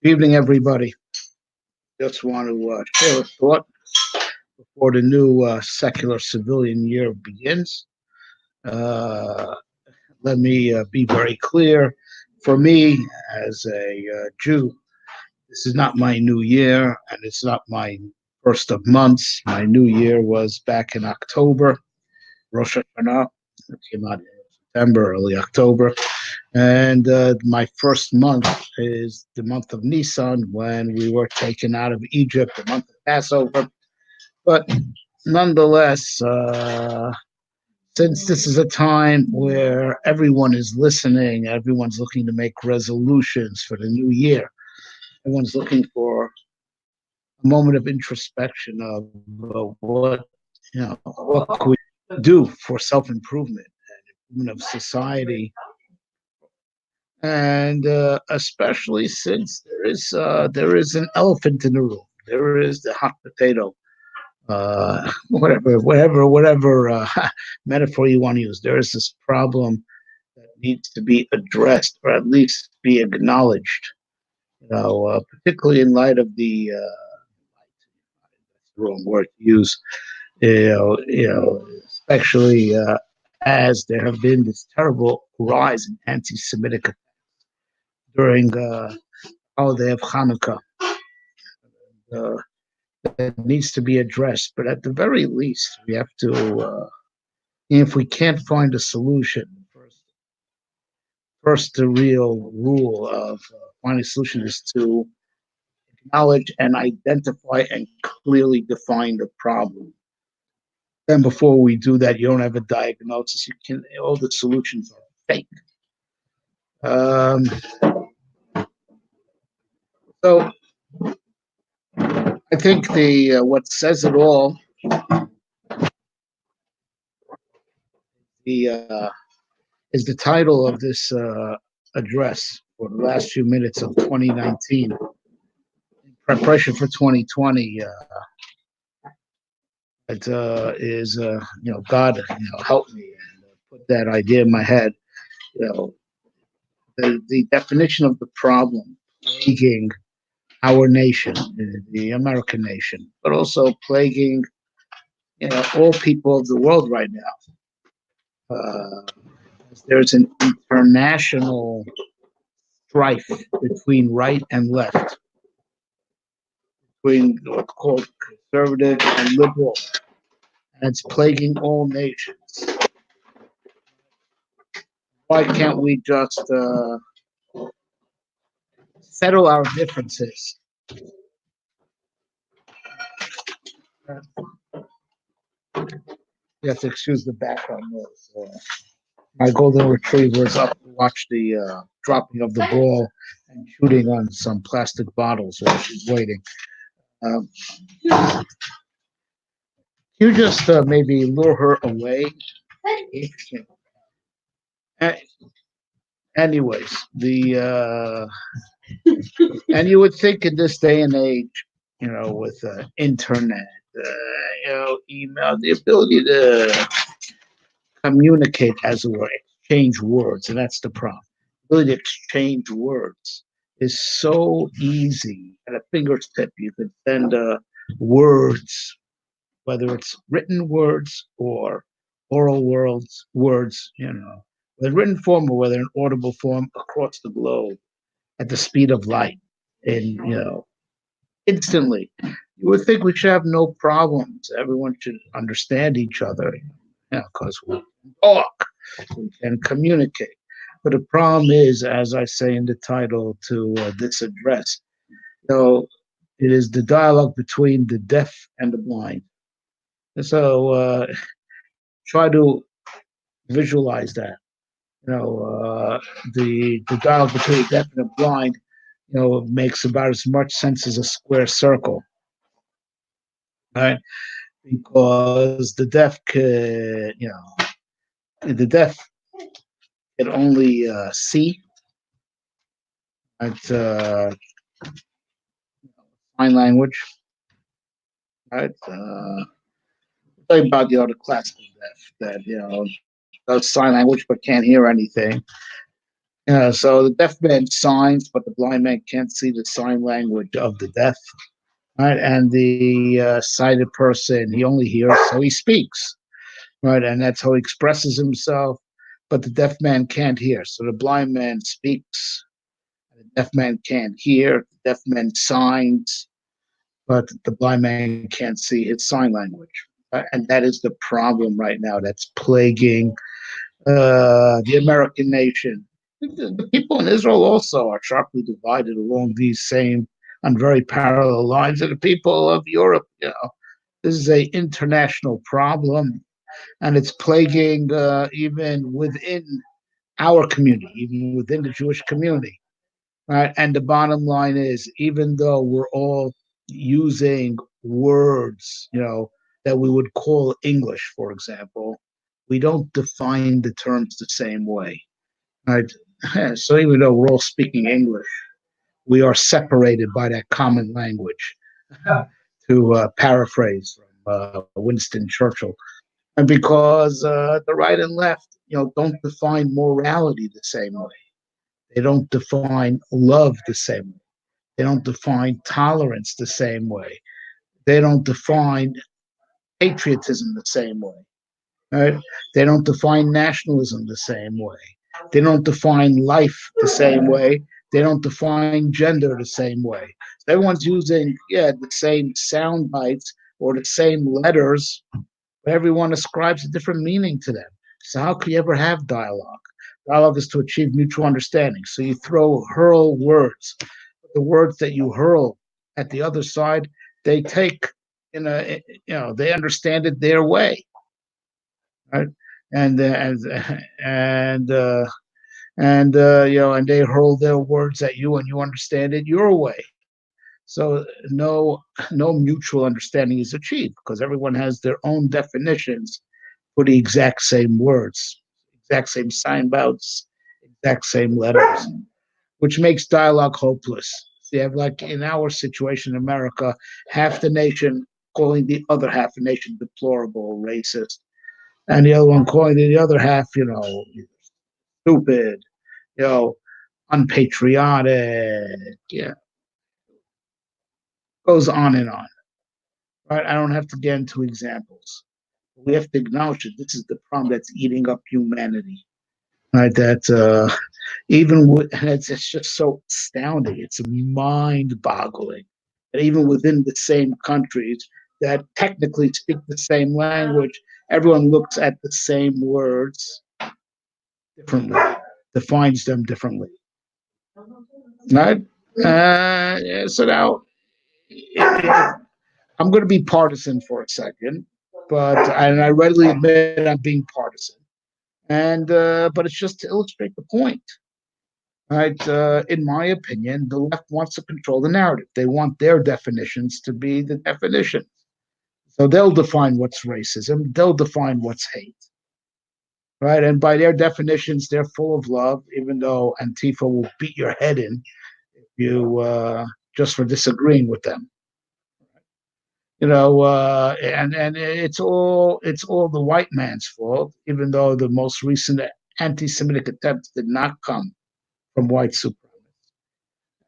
Good evening, everybody. Just want to share a thought before the new secular civilian year begins. Uh, Let me be very clear. For me, as a Jew, this is not my new year, and it's not my first of months. My new year was back in October, Rosh Hashanah. It came out in September, early October. And my first month is the month of Nisan when we were taken out of Egypt, the month of Passover. But nonetheless, since this is a time where everyone is listening, everyone's looking to make resolutions for the new year, everyone's looking for a moment of introspection of what could we do for self-improvement and improvement of society, and especially since there is an elephant in the room. There is the hot potato, whatever metaphor you want to use. There is this problem that needs to be addressed, or at least be acknowledged. Particularly in light of the wrong word to use. Especially as there have been this terrible rise in anti-Semitic during holiday of Hanukkah. Uh, that needs to be addressed. But at the very least, we have to, if we can't find a solution, first the real rule of finding a solution is to acknowledge and identify and clearly define the problem. Then before we do that, you don't have a diagnosis. All the solutions are fake. Um, so I think the what says it all, the is the title of this address for the last few minutes of 2019, in preparation for 2020. It is God, help me and put that idea in my head. You know, the definition of the problem plaguing our nation, the American nation, but also plaguing all people of the world right now. There's an international strife between right and left, between what's called conservative and liberal, and it's plaguing all nations. Why can't we just settle our differences? You have to excuse the background noise. My golden retriever is up to watch the dropping of the ball and shooting on some plastic bottles while she's waiting. Um, you just maybe lure her away. Uh, Anyways, the and you would think in this day and age, with internet, email, the ability to communicate, as it were, exchange words, and that's the problem. The ability to exchange words is so easy at a fingertip. You could send words, whether it's written words or oral words, whether written form or whether in audible form across the globe at the speed of light, and instantly. You would think we should have no problems. Everyone should understand each other, because we can talk, we can communicate. But the problem is, as I say in the title to this address, it is the dialogue between the deaf and the blind. And so try to visualize that. The dialogue between the deaf and the blind, makes about as much sense as a square circle, right? Because the deaf can only see at sign language, right? Talking about the classical deaf that does sign language but can't hear anything, So the deaf man signs, but the blind man can't see the sign language of the deaf. Right, and the sighted person, he only hears, so he speaks. Right, and that's how he expresses himself. But the deaf man can't hear, so the blind man speaks. The deaf man can't hear. The deaf man signs, but the blind man can't see his sign language. And that is the problem right now that's plaguing the American nation. The people in Israel also are sharply divided along these same on very parallel lines of the people of Europe. This is a international problem, and it's plaguing even within our community, even within the Jewish community. Right? And the bottom line is, even though we're all using words, that we would call English, for example, we don't define the terms the same way. Right? So even though we're all speaking English, we are separated by that common language. To paraphrase from Winston Churchill, and because the right and left, don't define morality the same way. They don't define love the same way. They don't define tolerance the same way. They don't define patriotism the same way. Right? They don't define nationalism the same way. They don't define life the same way. They don't define gender the same way. So everyone's using, the same sound bites or the same letters, but everyone ascribes a different meaning to them. So how could you ever have dialogue? Dialogue is to achieve mutual understanding. So you hurl words. The words that you hurl at the other side, they take they understand it their way, right? And and they hurl their words at you, and you understand it your way. So no mutual understanding is achieved because everyone has their own definitions for the exact same words, exact same sign bouts, exact same letters, which makes dialogue hopeless. So you have, like in our situation in America, half the nation calling the other half the nation deplorable, racist, and the other one calling the other half, stupid, you know, unpatriotic. Yeah, goes on and on. Right? I don't have to get into examples. We have to acknowledge that this is the problem that's eating up humanity. Right? That even with, and it's just so astounding. It's mind-boggling that even within the same countries that technically speak the same language, everyone looks at the same words differently, defines them differently. Right? So now I'm going to be partisan for a second, and I readily admit I'm being partisan. And but it's just to illustrate the point. Right? In my opinion, the left wants to control the narrative. They want their definitions to be the definition. So they'll define what's racism. They'll define what's hate. Right? And by their definitions, they're full of love, even though Antifa will beat your head in if you just for disagreeing with them. And it's all the white man's fault, even though the most recent anti-Semitic attempts did not come from white supremacists.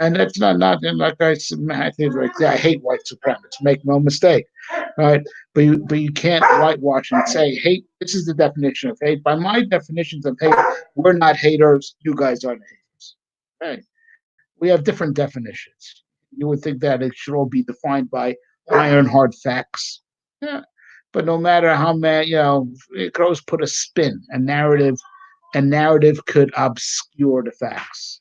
And that's not like I think I hate white supremacists. Make no mistake, right? But you can't whitewash and say hate. This is the definition of hate. By my definitions of hate, we're not haters. You guys are haters. Right? We have different definitions. You would think that it should all be defined by iron hard facts. Yeah. But no matter how many, it could always put a spin, a narrative. A narrative could obscure the facts.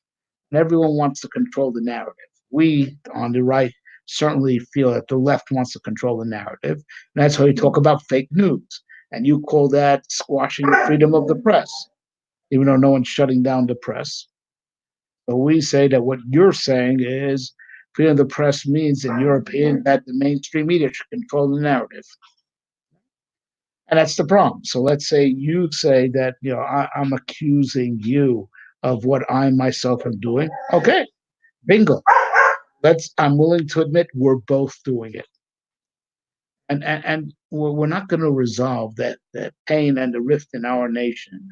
And everyone wants to control the narrative. We on the right certainly feel that the left wants to control the narrative. And that's why we talk about fake news. And you call that squashing the freedom of the press, even though no one's shutting down the press. But we say that what you're saying is freedom of the press means, in your opinion, that the mainstream media should control the narrative. And that's the problem. So let's say you say that, I'm accusing you of what I myself am doing. Okay, bingo. I'm willing to admit we're both doing it. And we're not going to resolve that pain and the rift in our nation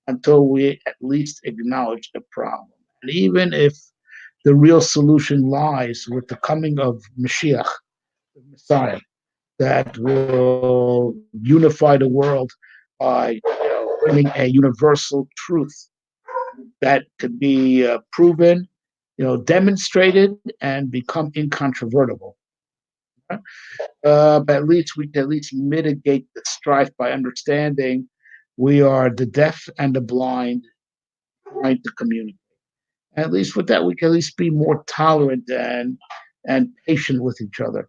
until we at least acknowledge the problem. And even if the real solution lies with the coming of Mashiach, the Messiah, that will unify the world by bringing a universal truth that could be proven, demonstrated, and become incontrovertible. But at least we can at least mitigate the strife by understanding we are the deaf and the blind trying to communicate. At least with that, we can at least be more tolerant and patient with each other.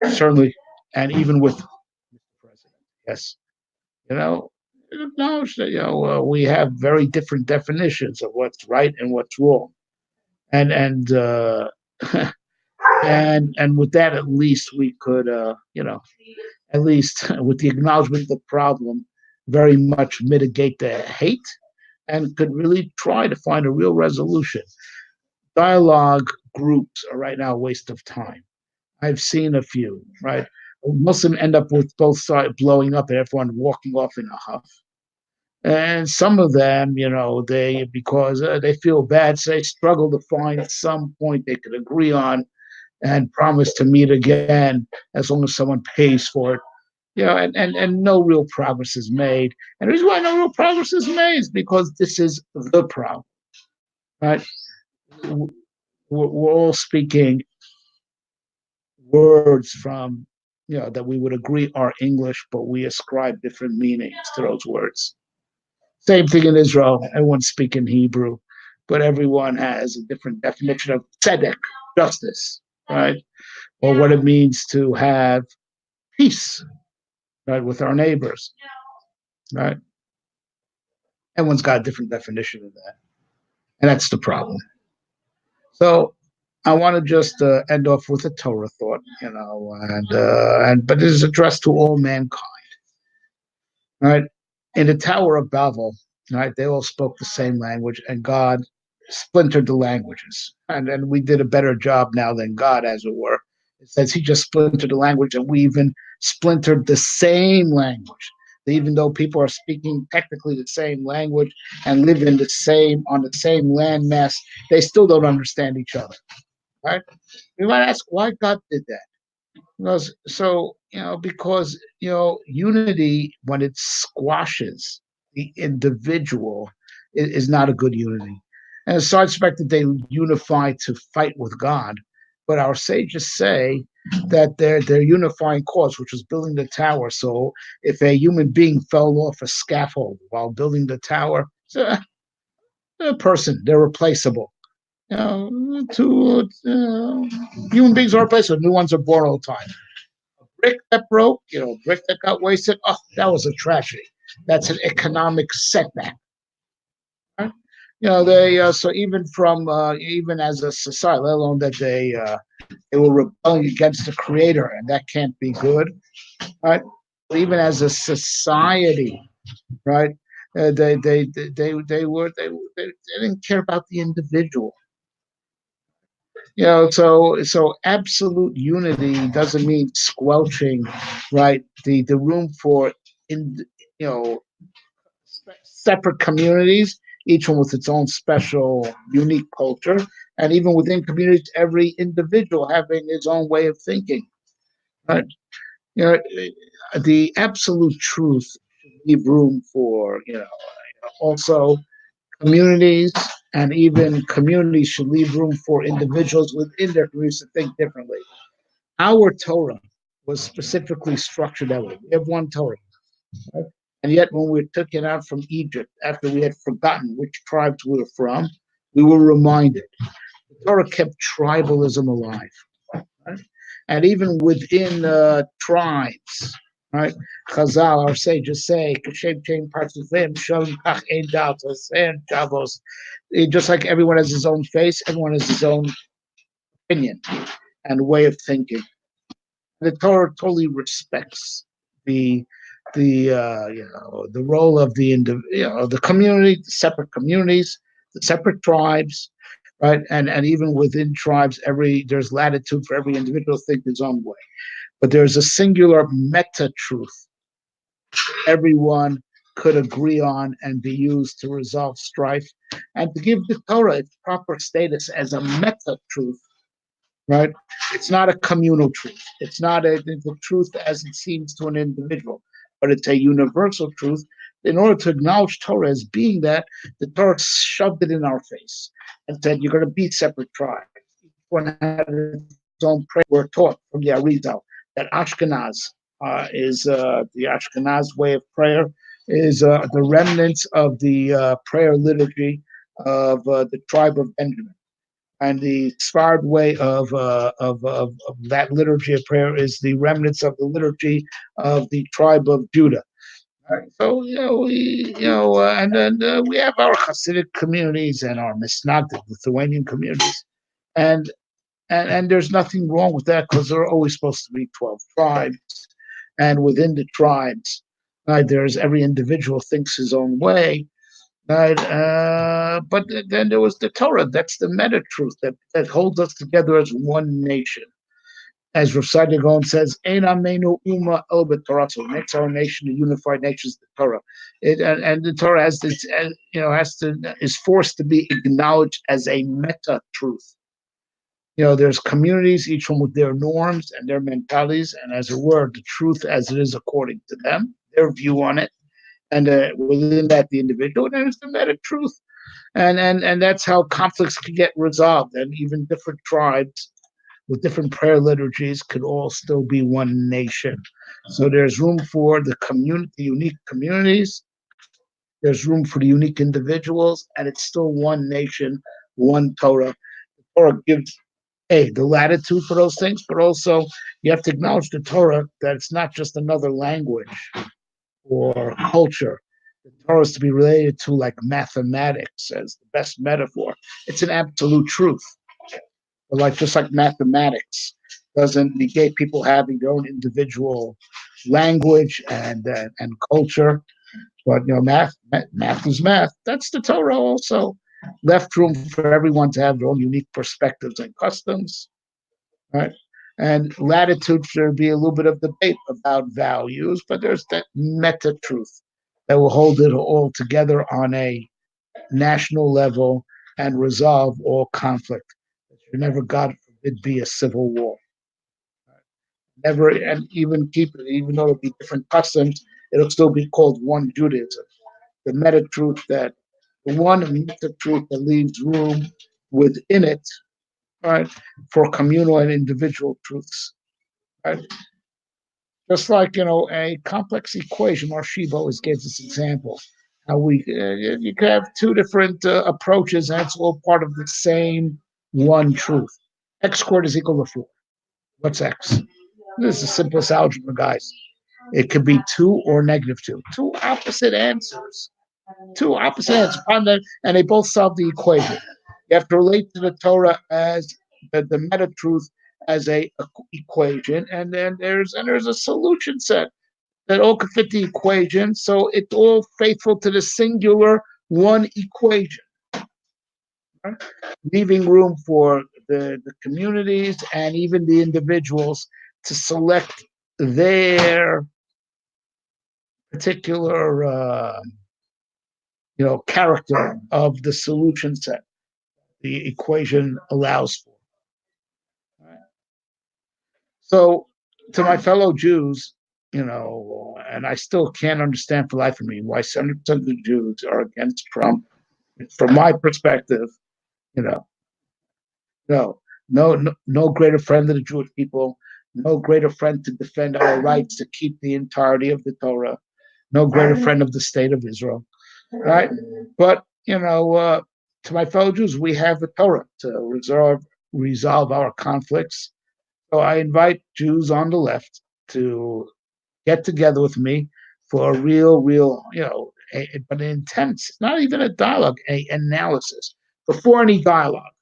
Certainly, and even with Mr. President. Yes, you know, acknowledge that we have very different definitions of what's right and what's wrong, and and with that, at least we could, at least with the acknowledgement of the problem, very much mitigate the hate and could really try to find a real resolution. Dialogue groups are right now a waste of time. I've seen a few, right? Most of them end up with both sides blowing up and everyone walking off in a huff. And some of them, they because they feel bad, so they struggle to find some point they could agree on and promise to meet again as long as someone pays for it. And no real progress is made. And the reason why no real progress is made is because this is the problem, right? We're all speaking words from, that we would agree are English, but we ascribe different meanings to those words. Same thing in Israel. Everyone's speaking Hebrew, but everyone has a different definition of tzedek, justice, right? Or what it means to have peace, right, with our neighbors, right? Everyone's got a different definition of that, and that's the problem. So I want to just end off with a Torah thought, and but it is addressed to all mankind, right? In the Tower of Babel, right, they all spoke the same language, and God splintered the languages, and we did a better job now than God, as it were. It says He just splintered the language, and we even splintered the same language. Even though people are speaking technically the same language and live in on the same landmass, they still don't understand each other. Right? You might ask why God did that. Because unity, when it squashes the individual, is not a good unity. And so I expect that they unify to fight with God, but our sages say that their unifying cause, which was building the tower. So if a human being fell off a scaffold while building the tower, it's a person, they're replaceable. Human beings are replaceable. New ones are born all the time. A brick that broke, a brick that got wasted. Oh, that was a tragedy. That's an economic setback. Right? They so even as a society, let alone that they were rebelling against the Creator, and that can't be good, right? But even as a society, right? They didn't care about the individual. So absolute unity doesn't mean squelching, right? The room for you know separate communities, each one with its own special, unique culture, and even within communities, every individual having its own way of thinking. Right? You know, the absolute truth should leave room for also communities, and even communities should leave room for individuals within their communities to think differently. Our Torah was specifically structured that way. We have one Torah. Right? And yet, when we took it out from Egypt, after we had forgotten which tribes we were from, we were reminded. The Torah kept tribalism alive. Right? And even within tribes, right? Chazal, our sages say, just like everyone has his own face, everyone has his own opinion and way of thinking. The Torah totally respects the role of the community, the separate communities, the separate tribes, right? And even within tribes, there's latitude for every individual to think his own way. But there's a singular meta truth. Everyone could agree on and be used to resolve strife, and to give the Torah its proper status as a meta truth, right? It's not a communal truth. It's not the truth as it seems to an individual, but it's a universal truth. In order to acknowledge Torah as being that, the Torah shoved it in our face and said, you're going to be separate tribes. Each one had its own prayer. We're taught from the Arizal that Ashkenaz is the Ashkenaz way of prayer is the remnants of the prayer liturgy of the tribe of Benjamin. And the Sfard way of that liturgy of prayer is the remnants of the liturgy of the tribe of Judah. Right. So and then we have our Hasidic communities and our Misnagdic Lithuanian communities, and and there's nothing wrong with that because there are always supposed to be 12 tribes, and within the tribes, right, there's every individual thinks his own way, right? But then there was the Torah. That's the meta truth that holds us together as one nation. As Rav Saadia Gaon says, "Ein Ameinu Uma El B'Torah." So makes our nation a unified nation is the Torah. And the Torah has this, is forced to be acknowledged as a meta truth. There's communities, each one with their norms and their mentalities, and as it were, the truth as it is according to them, their view on it, and within that, the individual, and there's the meta truth, and that's how conflicts can get resolved, and even different tribes with different prayer liturgies could all still be one nation. So there's room for the unique communities. There's room for the unique individuals, and it's still one nation, one Torah. The Torah gives the latitude for those things, but also you have to acknowledge the Torah that it's not just another language or culture. The Torah is to be related to like mathematics as the best metaphor. It's an absolute truth. But just like mathematics doesn't negate people having their own individual language and culture, but math is math. That's the Torah also. Left room for everyone to have their own unique perspectives and customs, right? And latitude, there be a little bit of debate about values, but there's that meta truth that will hold it all together on a national level and resolve all conflict. There never, God forbid, be a civil war. Never, and even keep it, even though it'll be different customs, it'll still be called one Judaism. The meta truth that the one meta truth that leaves room within it, right, for communal and individual truths. Right? Just like a complex equation, Marshiba always gives this example. How you could have two different approaches, and it's all part of the same one truth. X squared is equal to 4. What's X? This is the simplest algebra, guys. It could be 2 or -2. Two opposite answers. Two opposite answers. And they both solve the equation. You have to relate to the Torah as the meta truth as a equation, and then there's a solution set that all could fit the equation. So it's all faithful to the singular one equation, right? Leaving room for the communities and even the individuals to select their particular character of the solution set the equation allows for. Right? So to my fellow Jews, and I still can't understand for life of me why 70% of the Jews are against Trump. From my perspective, no, no greater friend of the Jewish people, no greater friend to defend our rights to keep the entirety of the Torah, no greater friend of the state of Israel, right? But to my fellow Jews, we have the Torah to resolve our conflicts. So I invite Jews on the left to get together with me for a real, but an intense, not even a dialogue, an analysis. Before any dialogue,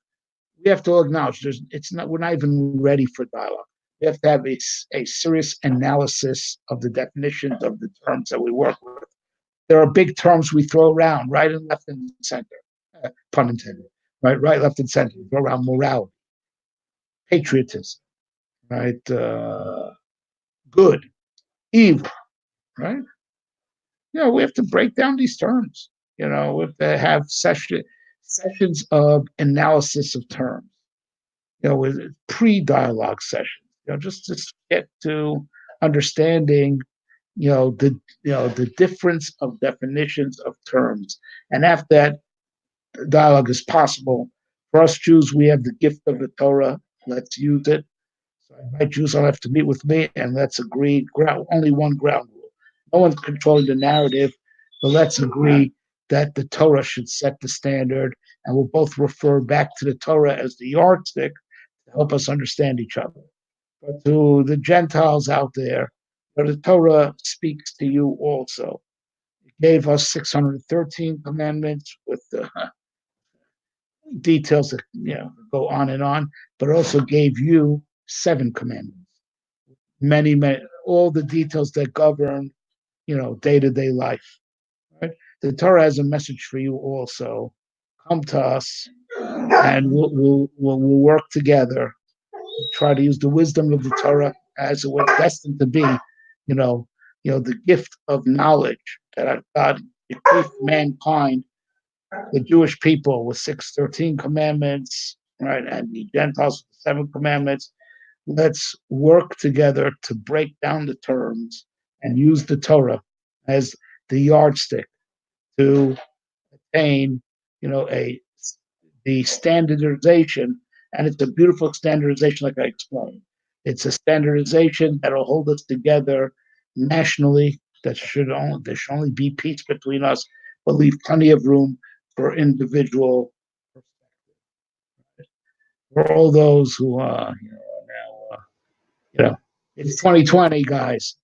we have to acknowledge we're not even ready for dialogue. We have to have a serious analysis of the definitions of the terms that we work with. There are big terms we throw around, right and left and center, pun intended, right, left and center. We throw around morality, patriotism, right, good, evil, right? we have to break down these terms. We have to have sessions of analysis of terms. With pre-dialogue sessions. Just to get to understanding. The difference of definitions of terms, and after that, dialogue is possible. For us Jews, we have the gift of the Torah. Let's use it. So I invite Jews all have to meet with me, and let's agree. Only one ground rule. No one's controlling the narrative, but let's agree that the Torah should set the standard, and we'll both refer back to the Torah as the yardstick to help us understand each other. But to the Gentiles out there, the Torah speaks to you also. It gave us 613 commandments with the details that go on, but also gave you 7 commandments. Many, all the details that govern, day-to-day life. Right? The Torah has a message for you also. Come to us, and we'll work together. Try to use the wisdom of the Torah as it was destined to be. The gift of knowledge that God bequeathed mankind, the Jewish people with 613 commandments, right, and the Gentiles with 7 commandments. Let's work together to break down the terms and use the Torah as the yardstick to attain, the standardization, and it's a beautiful standardization, like I explained. It's a standardization that'll hold us together nationally. There should only be peace between us, but leave plenty of room for individual perspective. For all those who are now, it's 2020, guys.